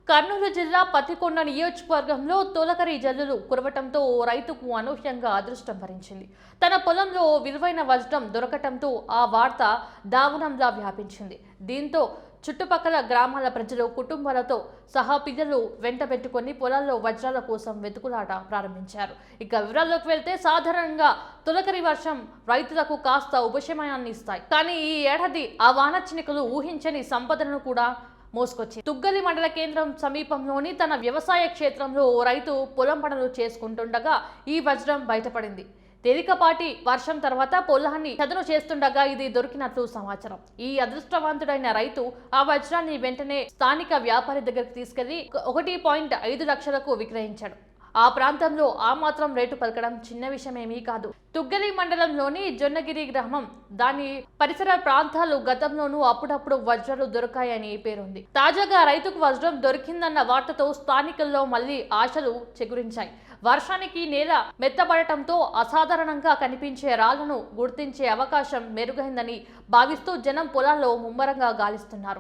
కర్నూలు జిల్లా పత్తికొండ నియోజకవర్గంలో తొలకరి జల్లులు కురవటంతో ఓ రైతుకు అనూహ్యంగా అదృష్టం భరించింది. తన పొలంలో విలువైన వజ్రం దొరకటంతో ఆ వార్త దావానంలా వ్యాపించింది. దీంతో చుట్టుపక్కల గ్రామాల ప్రజలు కుటుంబాలతో సహా పిల్లలు వెంటబెట్టుకుని పొలాల్లో వజ్రాల కోసం వెతుకులాట ప్రారంభించారు. ఇక వివరాల్లోకి వెళ్తే సాధారణంగా తొలకరి వర్షం రైతులకు కాస్త ఉపశమనాన్ని ఇస్తాయి. కానీ ఈ ఏడాది ఆ వాన చినుకులు ఊహించని సంపదను కూడా మోసుకొచ్చి తుగ్గలి మండల కేంద్రం సమీపంలోని తన వ్యవసాయ క్షేత్రంలో ఓ రైతు పొలం పనులు చేసుకుంటుండగా ఈ వజ్రం బయటపడింది. తేలికపాటి వర్షం తర్వాత పొలాన్ని చదును చేస్తుండగా ఇది దొరికినట్లు సమాచారం. ఈ అదృష్టవంతుడైన రైతు ఆ వజ్రాన్ని వెంటనే స్థానిక వ్యాపారి దగ్గరకు తీసుకెళ్లి 1.5 లక్షలకు విక్రయించాడు. ఆ ప్రాంతంలో ఆ మాత్రం రేటు పలకడం చిన్న విషయమేమీ కాదు. తుగ్గలి మండలంలోని జొన్నగిరి గ్రామం, దాని పరిసర ప్రాంతాలు గతంలోనూ అప్పుడప్పుడు వజ్రాలు దొరకాయని పేరుంది. తాజాగా రైతుకు వజ్రం దొరికిందన్న వార్తతో స్థానికుల్లో మళ్లీ ఆశలు చెగురించాయి. వర్షానికి నేల మెత్తబడటంతో అసాధారణంగా కనిపించే రాళ్లను గుర్తించే అవకాశం మెరుగైందని భావిస్తూ జనం పొలాల్లో ముమ్మరంగా గాలిస్తున్నారు.